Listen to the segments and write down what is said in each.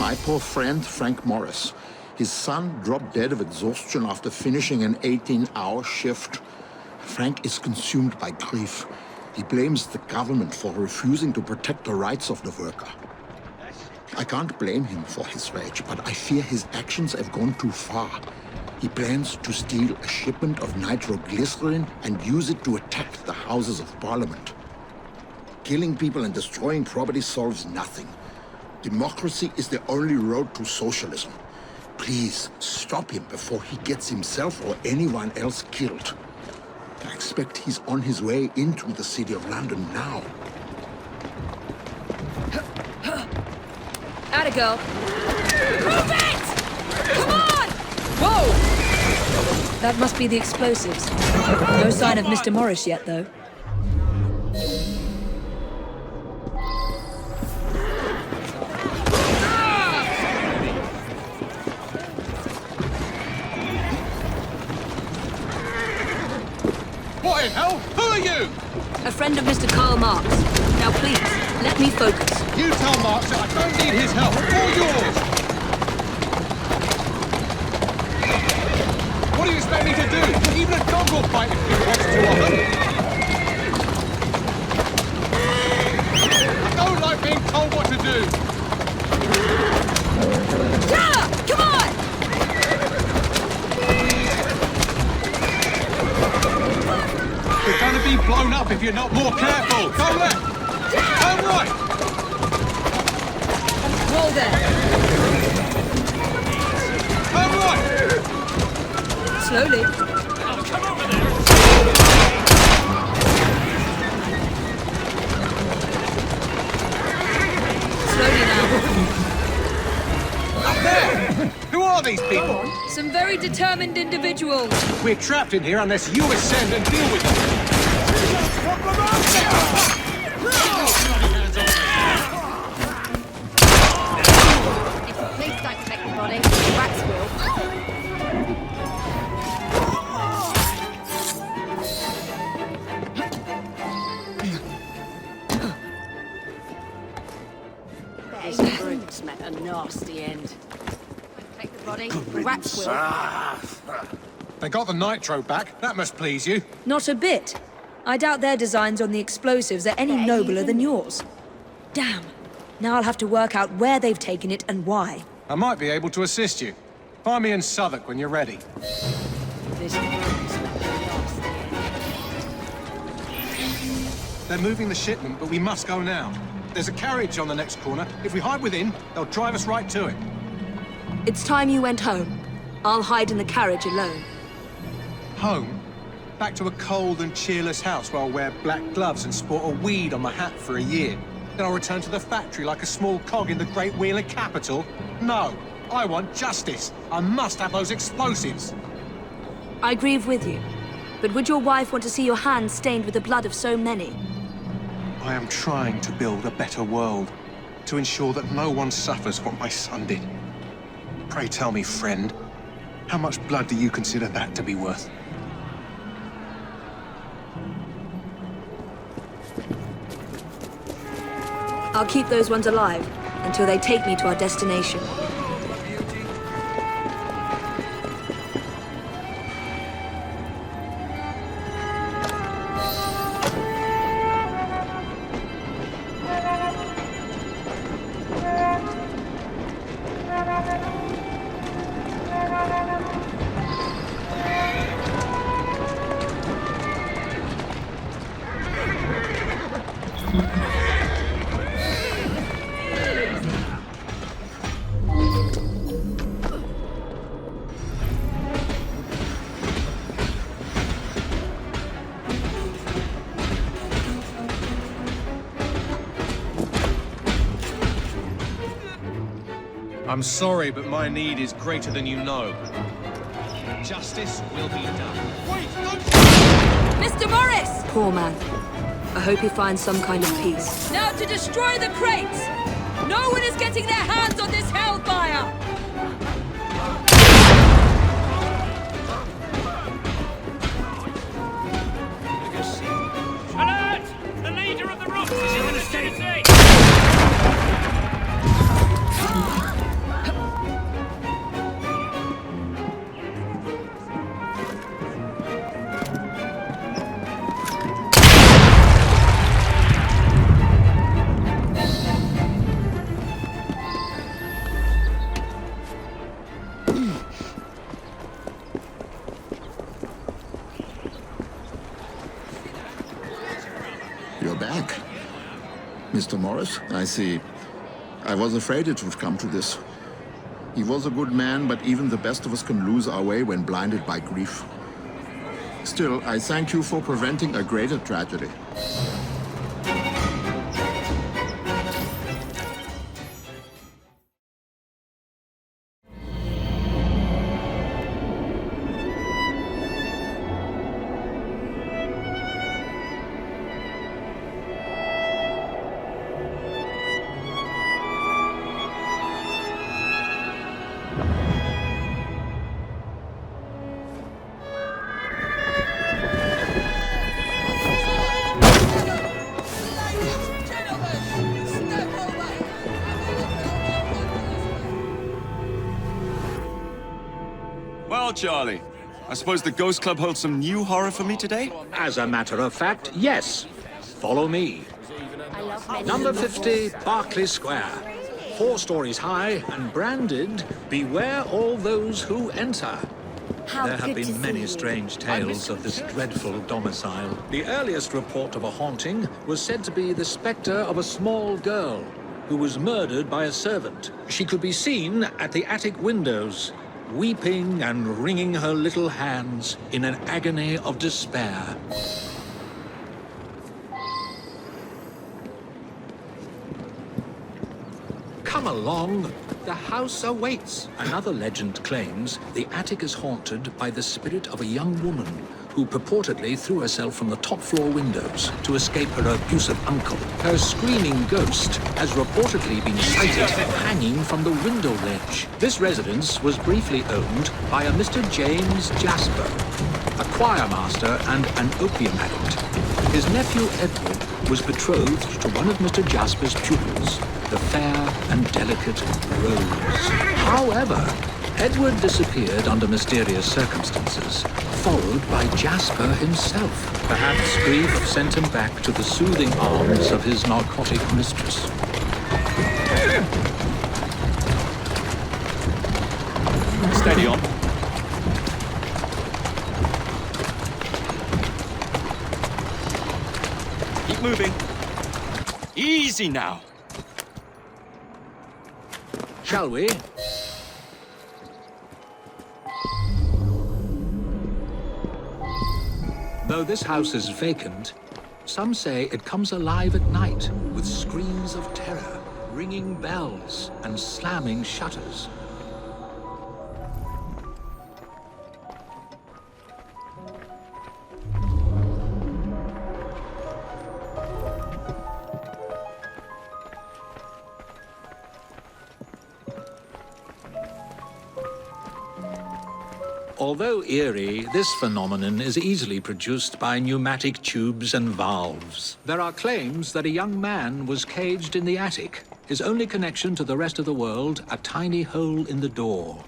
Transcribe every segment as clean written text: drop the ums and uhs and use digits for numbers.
My poor friend, Frank Morris. His son dropped dead of exhaustion after finishing an 18-hour shift. Frank is consumed by grief. He blames the government for refusing to protect the rights of the worker. I can't blame him for his rage, but I fear his actions have gone too far. He plans to steal a shipment of nitroglycerin and use it to attack the Houses of Parliament. Killing people and destroying property solves nothing. Democracy is the only road to socialism. Please, stop him before he gets himself or anyone else killed. I expect he's on his way into the City of London now. Atta girl. Move it! Come on! Whoa! That must be the explosives. No sign of Mr. Morris yet, though. What in hell? Who are you? A friend of Mr. Karl Marx. Now please, let me focus. You tell Marx that I don't need his help, or yours! What do you expect me to do? Even a dog will bite if he wants too often. I don't like being told what to do. Yeah! Come on! You're going to be blown up if you're not more careful. Go left. Go right. Roll there. Go right. Slowly. Oh, come over there. Slowly now. Up there. Who are these people? Some very determined individuals. We're trapped in here unless you ascend and deal with them. Please don't take the body. Wax will. These brutes met a nasty end. Take the body. Wax will. They got the nitro back. That must please you. Not a bit. I doubt their designs on the explosives are any nobler than yours. Damn. Now I'll have to work out where they've taken it and why. I might be able to assist you. Find me in Southwark when you're ready. These brutes met a nasty end. They're moving the shipment, but we must go now. There's a carriage on the next corner. If we hide within, they'll drive us right to it. It's time you went home. I'll hide in the carriage alone. Home? Back to a cold and cheerless house where I'll wear black gloves and sport a weed on my hat for a year. Then I'll return to the factory like a small cog in the great wheel of capital? No. I want justice. I must have those explosives. I grieve with you. But would your wife want to see your hands stained with the blood of so many? I am trying to build a better world, to ensure that no one suffers what my son did. Pray tell me, friend, how much blood do you consider that to be worth? I'll keep those ones alive until they take me to our destination. I'm sorry, but my need is greater than you know. Justice will be done. Wait, don't... Mr. Morris! Poor man. I hope he finds some kind of peace. Now to destroy the crates! No one is getting their hands on this hellfire! Alert! The leader of the rocks is in the vicinity! back. Mr. Morris, I see. I was afraid it would come to this. He was a good man, but even the best of us can lose our way when blinded by grief. Still, I thank you for preventing a greater tragedy. Well, Charlie, I suppose the Ghost Club holds some new horror for me today? As a matter of fact, yes. Follow me. Number 50, Berkeley Square. 4 stories high and branded, "Beware all those who enter." There have been many strange tales of this dreadful domicile. The earliest report of a haunting was said to be the spectre of a small girl who was murdered by a servant. She could be seen at the attic windows, weeping and wringing her little hands in an agony of despair. Come along, the house awaits. Another legend claims the attic is haunted by the spirit of a young woman who purportedly threw herself from the top floor windows to escape her abusive uncle. Her screaming ghost has reportedly been sighted hanging from the window ledge. This residence was briefly owned by a Mr. James Jasper, a choir master and an opium addict. His nephew Edward was betrothed to one of Mr. Jasper's pupils, the fair and delicate Rose. However, Edward disappeared under mysterious circumstances, followed by Jasper himself. Perhaps grief sent him back to the soothing arms of his narcotic mistress. Steady on. Keep moving. Easy now. Shall we? Though this house is vacant, some say it comes alive at night with screams of terror, ringing bells, and slamming shutters. Although eerie, this phenomenon is easily produced by pneumatic tubes and valves. There are claims that a young man was caged in the attic, his only connection to the rest of the world a tiny hole in the door.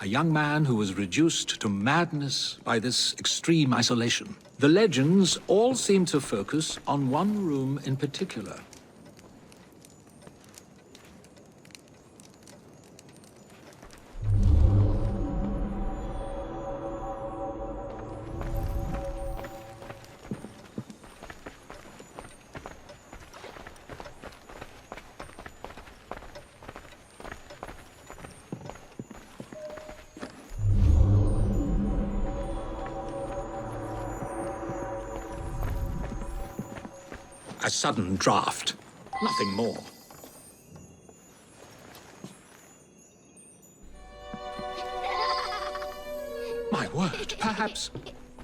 A young man who was reduced to madness by this extreme isolation. The legends all seem to focus on one room in particular. A sudden draft. Nothing more. My word, perhaps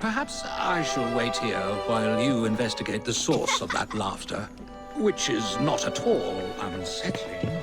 I shall wait here while you investigate the source of that laughter, which is not at all unsettling.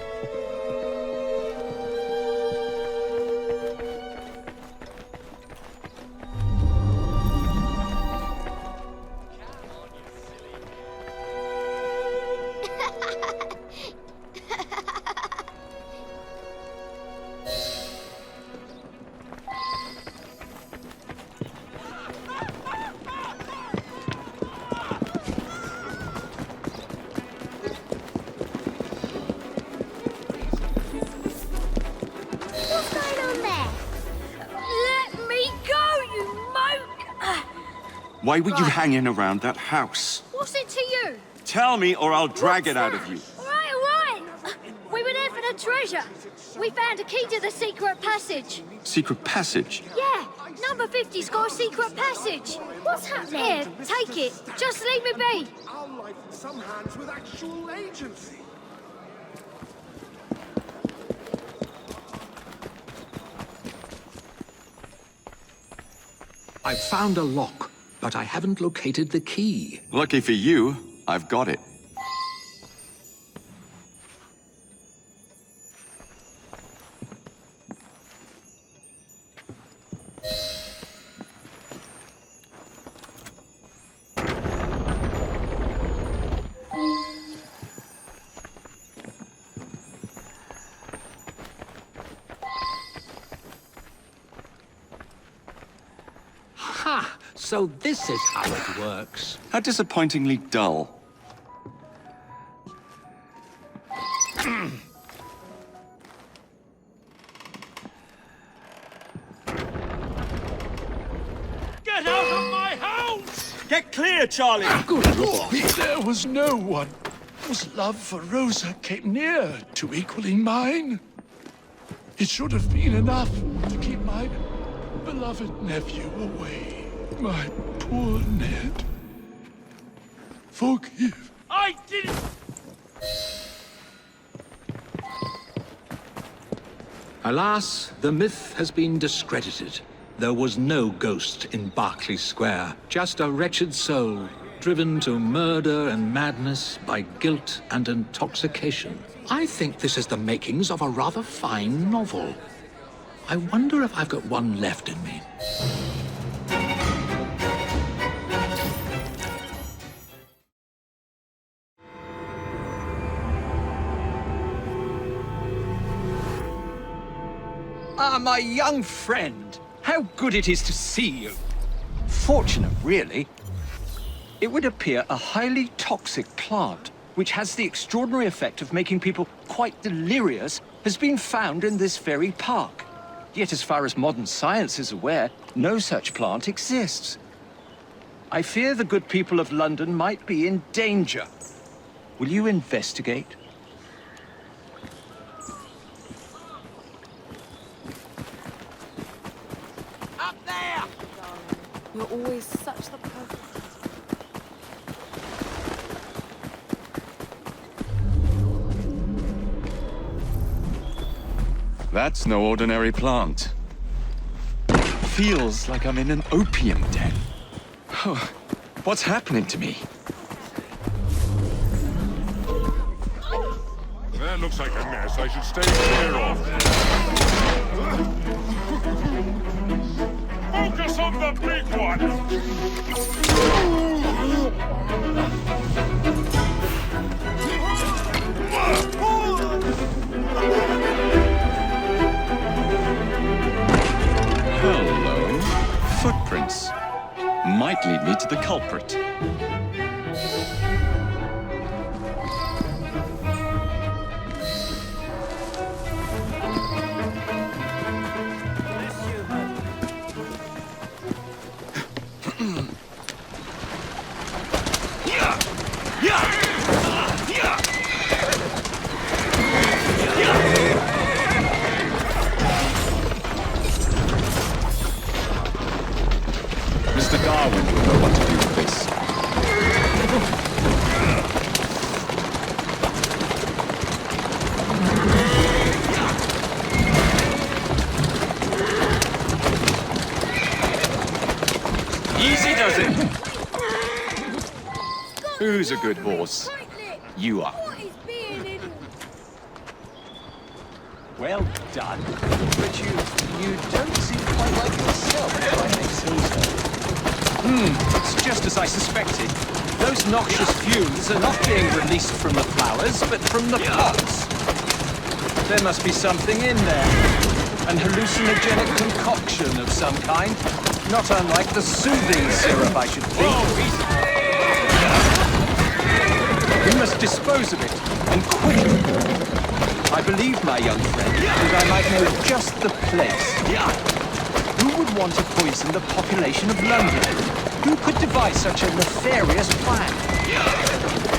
Why were you hanging around that house? What's it to you? tell me or I'll drag it out of you. All right. We were there for the treasure. We found a key to the secret passage. Secret passage? Yeah, number 50's got a secret passage. What's happening? Here, take it. Just leave me be. Our life in some hands with actual agency. I've found a lock, but I haven't located the key. Lucky for you, I've got it. Ha! So this is how it works. How disappointingly dull. Get out of my house! Get clear, Charlie! Good Lord! There was no one whose love for Rosa came near to equaling mine. It should have been enough to keep my beloved nephew away. My poor Ned. Forgive. I didn't... Alas, the myth has been discredited. There was no ghost in Berkeley Square, just a wretched soul, driven to murder and madness by guilt and intoxication. I think this is the makings of a rather fine novel. I wonder if I've got one left in me. Ah, my young friend. How good it is to see you. Fortunate, really. It would appear a highly toxic plant, which has the extraordinary effect of making people quite delirious, has been found in this very park. Yet as far as modern science is aware, no such plant exists. I fear the good people of London might be in danger. Will you investigate? Up there! You're always such the perfect... That's no ordinary plant. Feels like I'm in an opium den. Oh, what's happening to me? That looks like a mess I should stay clear of. Focus on the big Hello. Footprints. Might lead me to the culprit. Mr. Darwin will know what to do with this. Easy does it. Who's a good horse? You are. Well done. But you don't seem quite like yourself, if I may say so. It's just as I suspected. Those noxious fumes are not being released from the flowers, but from the pots. There must be something in there. An hallucinogenic concoction of some kind. Not unlike the soothing syrup, I should think. We must dispose of it, and quickly. I believe, my young friend, that I might know just the place. Who would want to poison the population of London? Who could devise such a nefarious plan?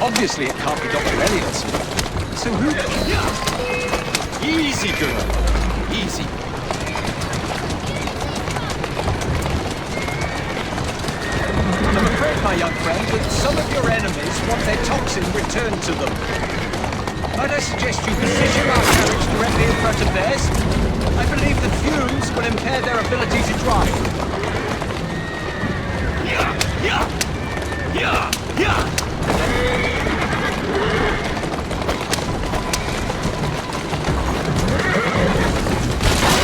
Obviously, it can't be Dr. Elliot's. So who... Easy, girl. Easy. I'm afraid, my young friend, that some of your enemies want their toxin returned to them. Might I suggest you position our carriage directly in front of theirs? I believe the fumes will impair their ability to drive.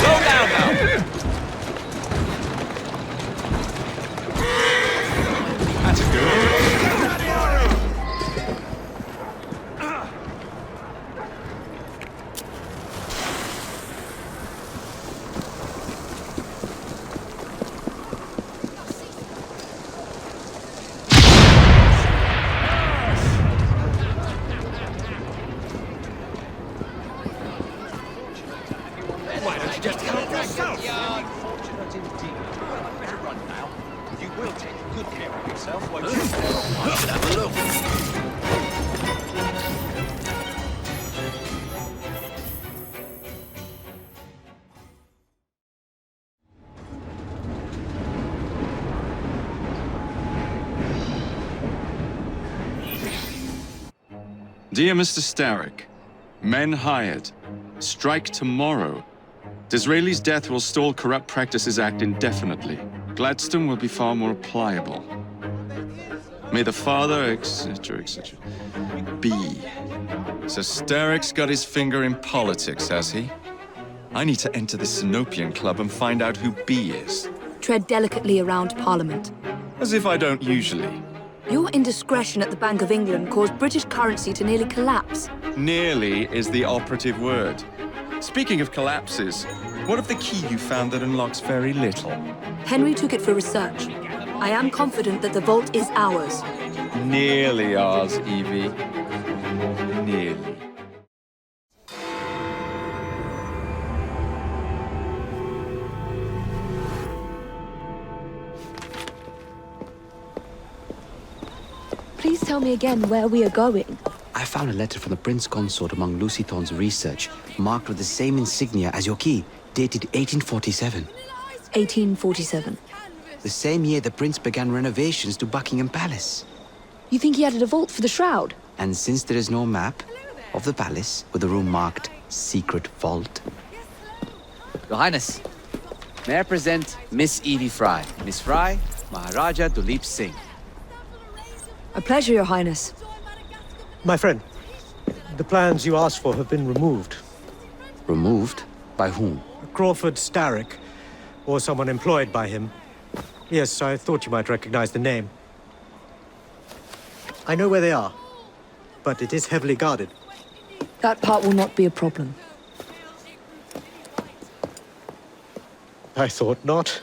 Slow down now. That's a good. Dear Mr. Starrick, men hired. Strike tomorrow. Disraeli's death will stall Corrupt Practices Act indefinitely. Gladstone will be far more pliable. May the father, etc., etc. B. So Starrick's got his finger in politics, has he? I need to enter the Sinopian Club and find out who B is. Tread delicately around Parliament. As if I don't usually. Your indiscretion at the Bank of England caused British currency to nearly collapse. Nearly is the operative word. Speaking of collapses, what of the key you found that unlocks very little? Henry took it for research. I am confident that the vault is ours. Nearly ours, Evie. Nearly. Please tell me again where we are going. I found a letter from the Prince Consort among Lucy Thorne's research, marked with the same insignia as your key, dated 1847. 1847. The same year the Prince began renovations to Buckingham Palace. You think he added a vault for the shroud? And since there is no map of the palace with a room marked Secret Vault... Your Highness, may I present Miss Evie Frye. Miss Frye, Maharaja Duleep Singh. A pleasure, Your Highness. My friend, the plans you asked for have been removed. Removed? By whom? Crawford Starrick, or someone employed by him. Yes, I thought you might recognize the name. I know where they are, but it is heavily guarded. That part will not be a problem. I thought not.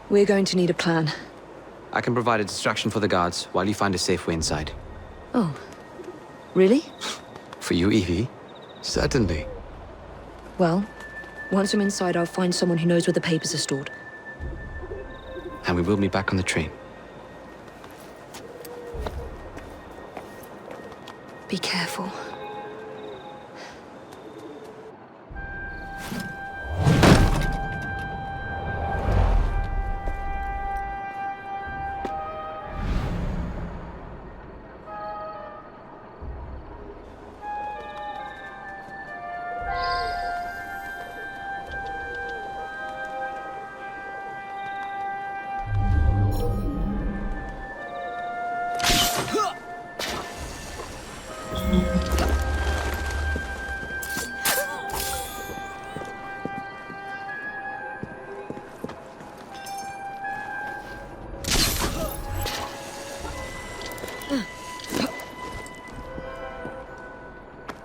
We're going to need a plan. I can provide a distraction for the guards while you find a safe way inside. Oh. Really? For you, Evie? Certainly. Well, once I'm inside, I'll find someone who knows where the papers are stored. And we will meet back on the train. Be careful.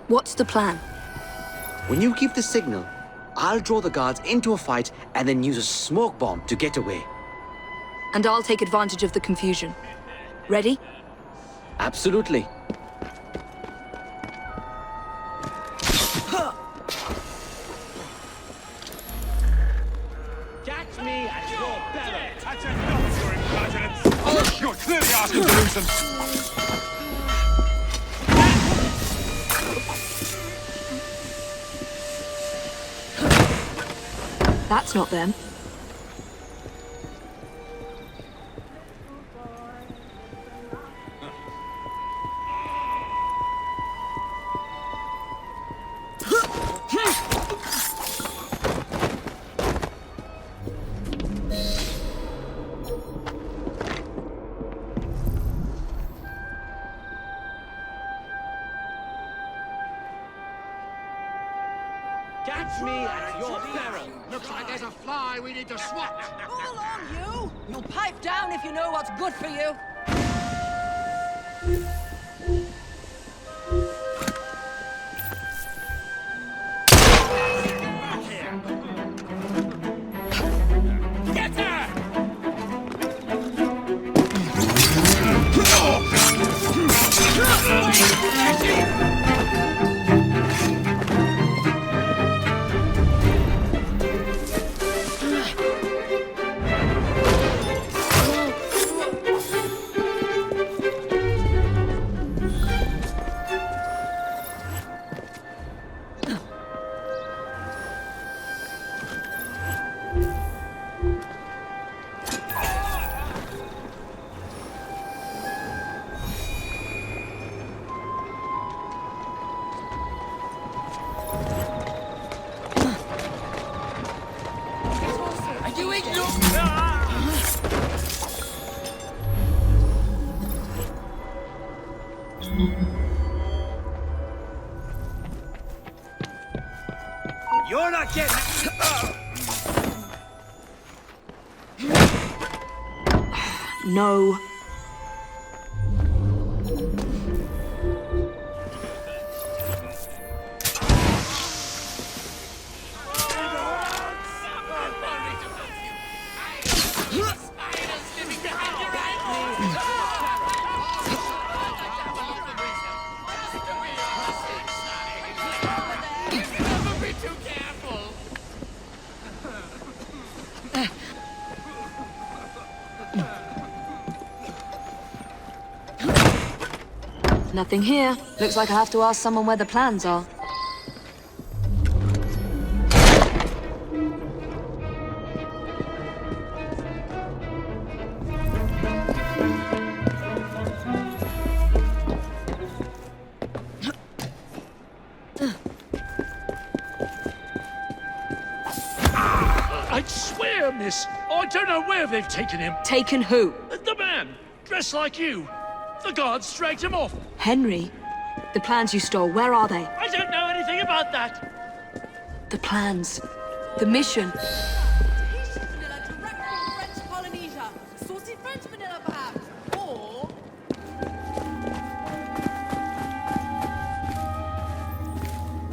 What's the plan? When you give the signal, I'll draw the guards into a fight and then use a smoke bomb to get away. And I'll take advantage of the confusion. Ready? Absolutely. Catch me at your bellow! That's enough of your impertinence! Oh, you're clearly asking to do some... That's not them. Catch me at your peril! Looks like there's a fly we need to swat. Hold on, you! You'll pipe down if you know what's good for you. Get her! You're not getting No. Nothing here. Looks like I have to ask someone where the plans are. I'd swear, miss, I don't know where they've taken him. Taken who? The man, dressed like you. The guards dragged him off. Henry? The plans you stole, where are they? I don't know anything about that. The plans. The mission.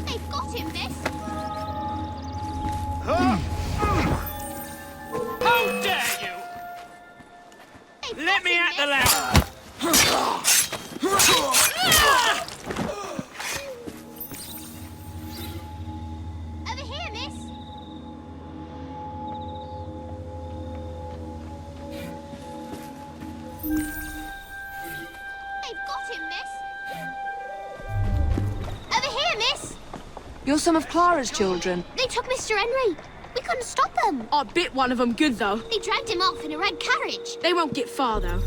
They've got him, miss. How dare you! They've Let got me him, at the miss. ladder! Over here. You're some of Clara's children. They took Mr. Henry. We couldn't stop them. I bit one of them good, though. They dragged him off in a red carriage. They won't get far, though.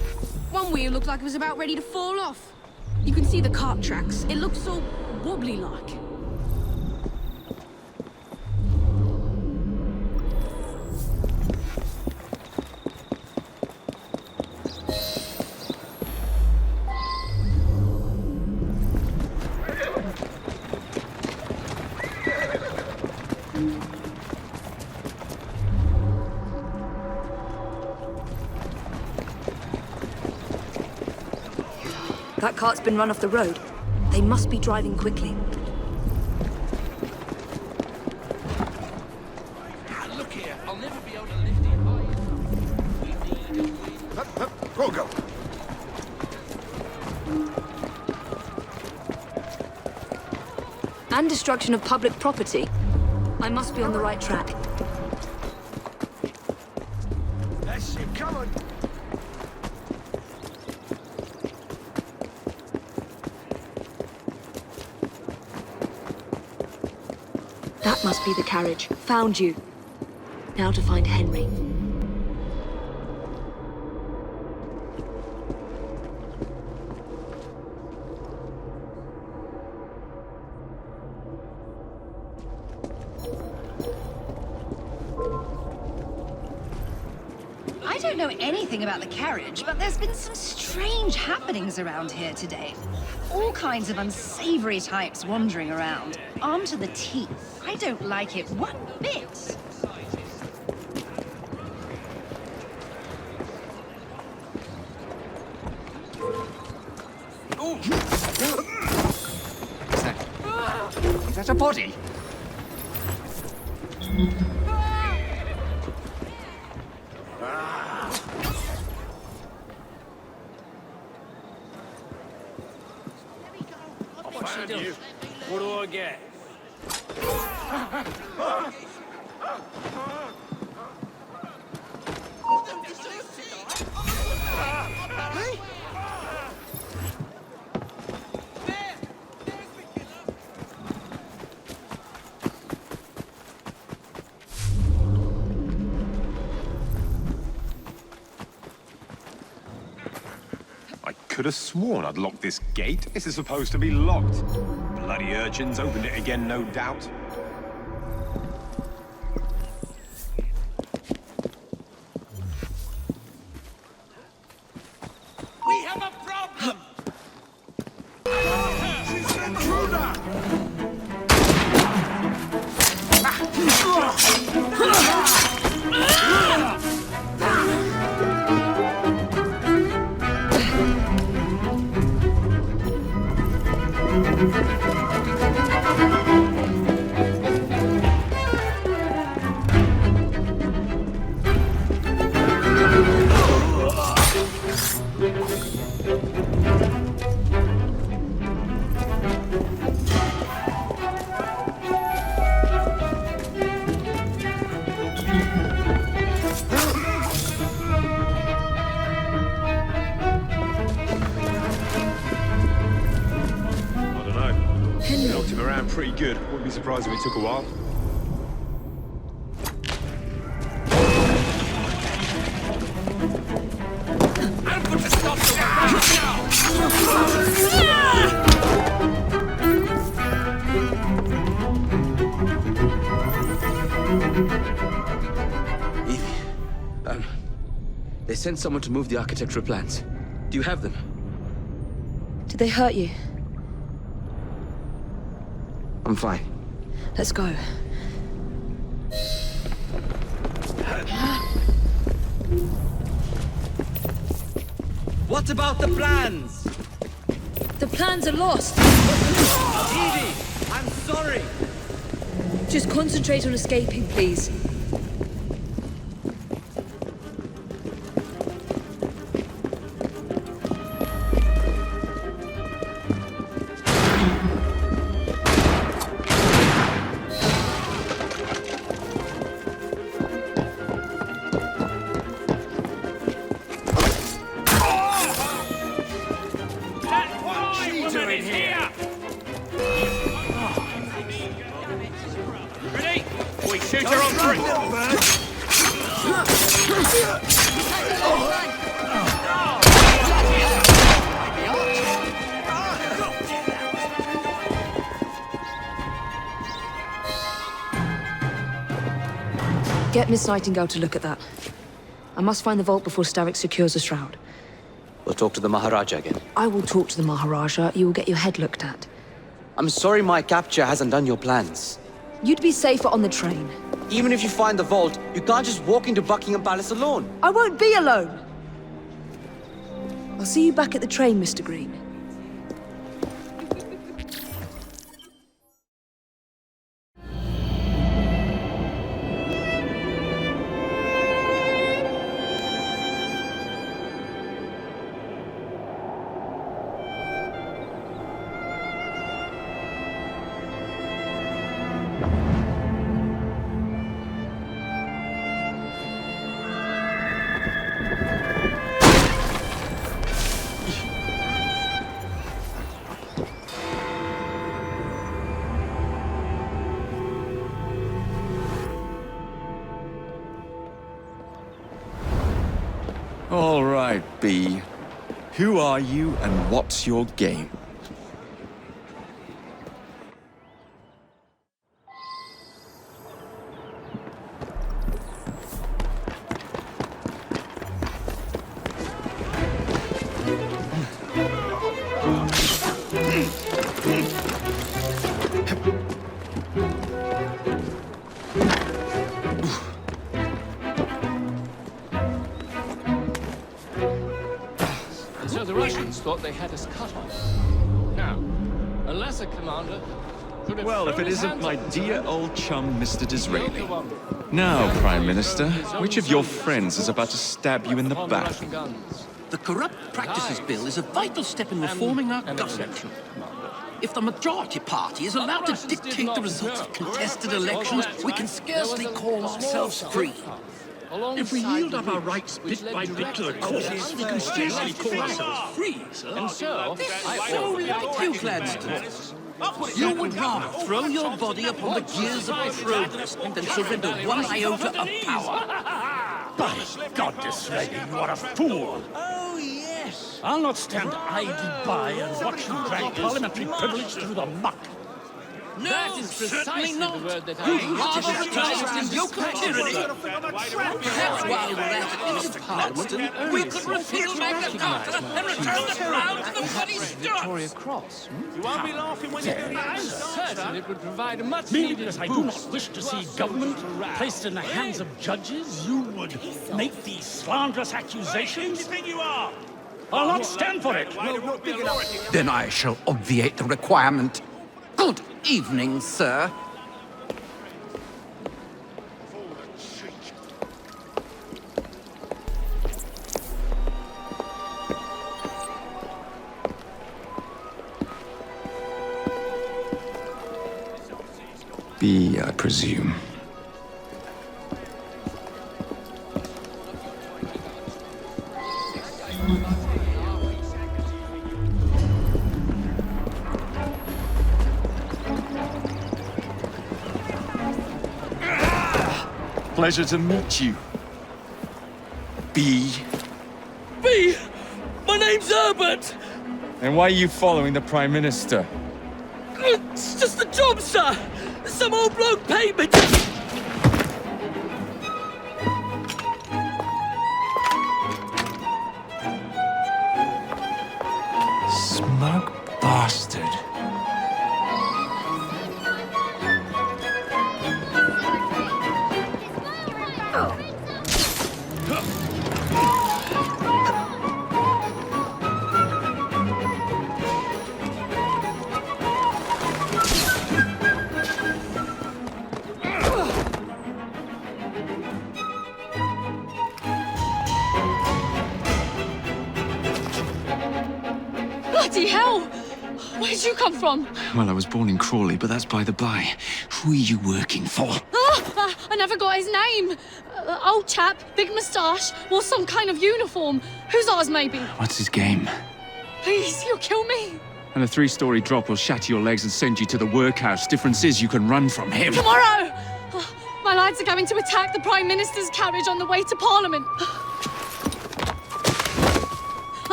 One wheel looked like it was about ready to fall off. You can see the cart tracks. It looked so wobbly-like. That cart's been run off the road. They must be driving quickly. Look here, I'll never be able to lift it high. Go. And destruction of public property. I must be on the right track. That's it, come on. That must be the carriage. Found you. Now to find Henry. I don't know anything about the carriage, but there's been some strange happenings around here today. All kinds of unsavory types wandering around, armed to the teeth. I don't like it one bit. Is that a body? What do I get? I could have sworn I'd locked this gate. This is supposed to be locked. Bloody urchins opened it again, no doubt. We have a problem! She's an intruder! Pretty good. Wouldn't be surprised if it took a while. I've got to stop them right now! Evie, they sent someone to move the architectural plans. Do you have them? Did they hurt you? I'm fine. Let's go. What about the plans? The plans are lost. Evie, I'm sorry. Just concentrate on escaping, please. shooter on three. Get Miss Nightingale to look at that. I must find the vault before Starrick secures the shroud. We'll talk to the Maharaja again. I will talk to the Maharaja. You will get your head looked at. I'm sorry my capture hasn't done your plans. You'd be safer on the train. Even if you find the vault, you can't just walk into Buckingham Palace alone. I won't be alone! I'll see you back at the train, Mr. Green. All right, B. Who are you and what's your game? So the Russians thought they had us cut off. Now, a lesser commander could have Well, if thrown it his isn't hands my up. dear old chum, Mr. Disraeli. Now, Prime Minister, which of your friends is about to stab you in the back? The Corrupt Practices Bill is a vital step in reforming our government. If the majority party is allowed to dictate the results of contested elections, we can scarcely call ourselves free. If we yield up our rights bit by bit to the cause, we can scarcely call ourselves free, sir. And so, So like you, Gladstone. You would rather throw your body upon the gears of progress than surrender one iota of power. By God, Disraeli, you are a fool! Oh, yes. I'll not stand idly by and watch you drag parliamentary privilege through the muck. No, that is certainly precisely not. the word that You'd rather return to the yoke of tyranny. Perhaps while we're at it, Mr. Gladstone, we could repeal Magna Carta and return the crown to the bloody Victoria Stuarts. Cross. You won't be laughing when you do I'm that. certain it would provide a much Merely needed because I do not boost wish to see our government social morale. placed in the hands of judges, you would make these slanderous accusations? Who do you think you are? I'll not stand for it! Then I shall obviate the requirement. Good evening, sir. B, I presume. Pleasure to meet you. B. B! My name's Herbert! And why are you following the Prime Minister? It's just a job, sir! Some old bloke paid me Smug bastard. Bloody hell! Where'd you come from? Well, I was born in Crawley, but that's by the by. Who are you working for? I never got his name. Old chap, big moustache, wore some kind of uniform. Who's ours, maybe? What's his game? Please, you'll kill me. And a 3-story drop will shatter your legs and send you to the workhouse. Difference is you can run from him. Tomorrow! My Lads are going to attack the Prime Minister's carriage on the way to Parliament.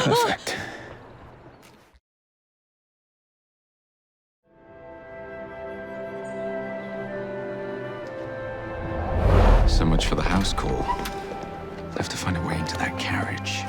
Perfect. So much for the house call. I have to find a way into that carriage.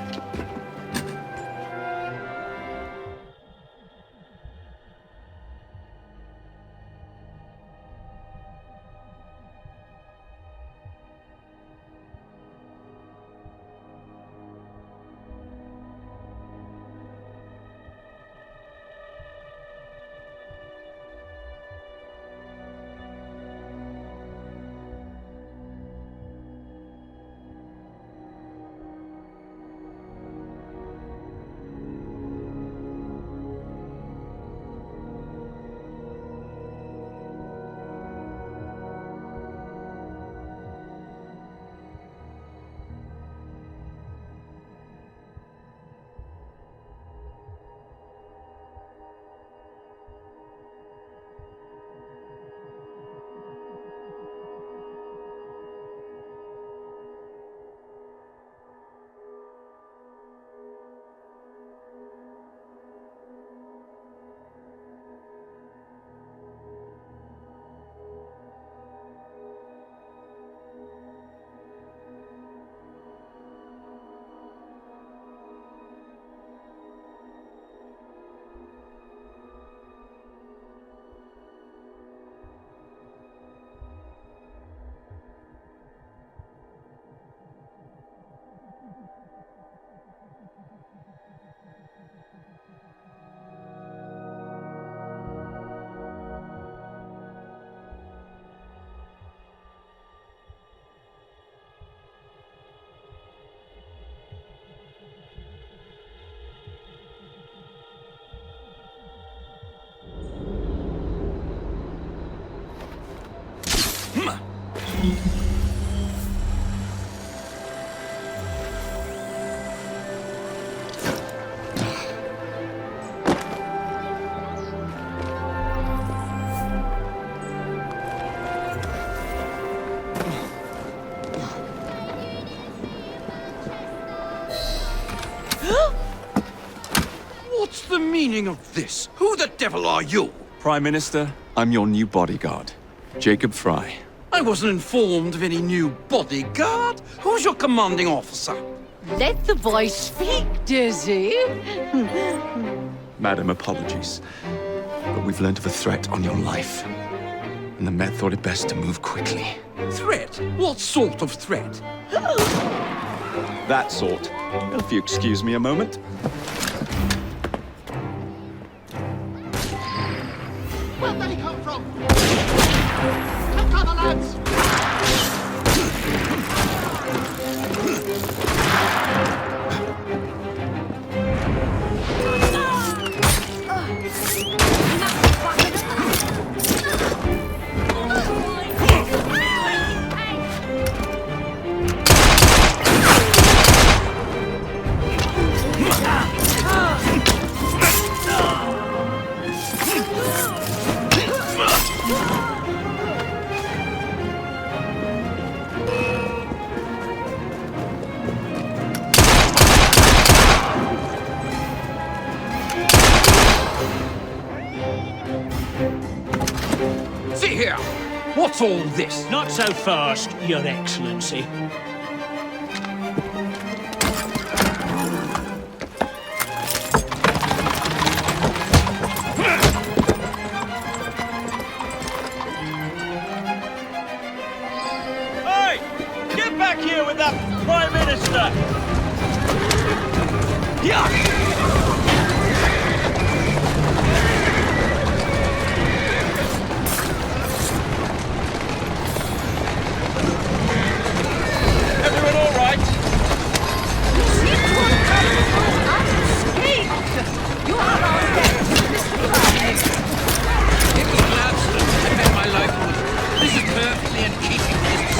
What's the meaning of this? Who the devil are you? Prime Minister, I'm your new bodyguard, Jacob Frye. I wasn't informed of any new bodyguard. Who's your commanding officer? Let the boy speak, Dizzy. Madam, apologies. But we've learned of a threat on your life. And the Met thought it best to move quickly. Threat? What sort of threat? That sort. If you excuse me a moment. Where'd they come from? Take cover, lads! See here! What's all this? Not so fast, Your Excellency. Hey! Get back here with that Prime Minister! Yeah! Everyone all right? You seem to have come unscathed. You are our guest, Mr. Frye. It was Gladstone. I bet my life on it. This is perfectly in keeping with his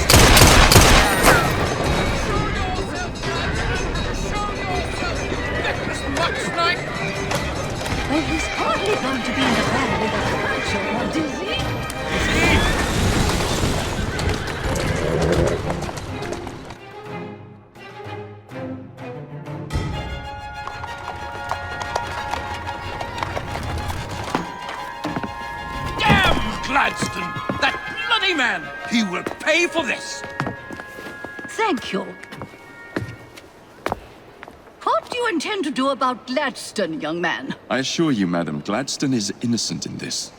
Well, he's hardly going to be in the band with a culture, what is he? Gladstone! That bloody man! He will pay for this! Thank you. What do you intend to do about Gladstone, young man? I assure you, madam, Gladstone is innocent in this.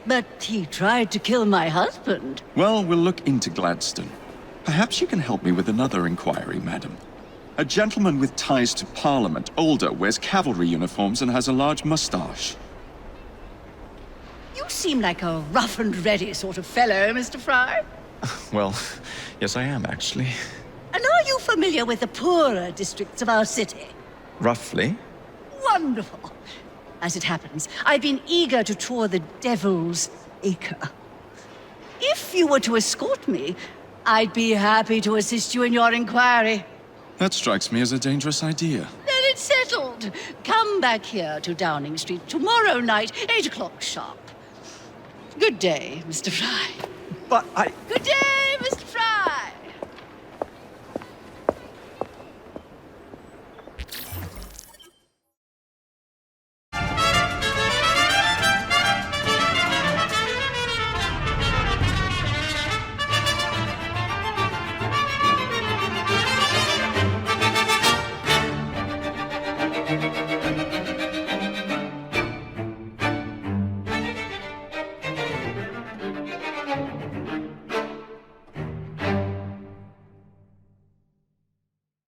But he tried to kill my husband. Well, we'll look into Gladstone. Perhaps you can help me with another inquiry, madam. A gentleman with ties to Parliament, older, wears cavalry uniforms and has a large moustache. You seem like a rough and ready sort of fellow, Mr. Frye. Well, yes I am, actually. And are you familiar with the poorer districts of our city? Roughly. Wonderful. As it happens, I've been eager to tour the Devil's Acre. If you were to escort me, I'd be happy to assist you in your inquiry. That strikes me as a dangerous idea. Then it's settled. Come back here to Downing Street tomorrow night, 8 o'clock sharp. Good day, Mr. Frye. But I... Good day, Mr. Frye.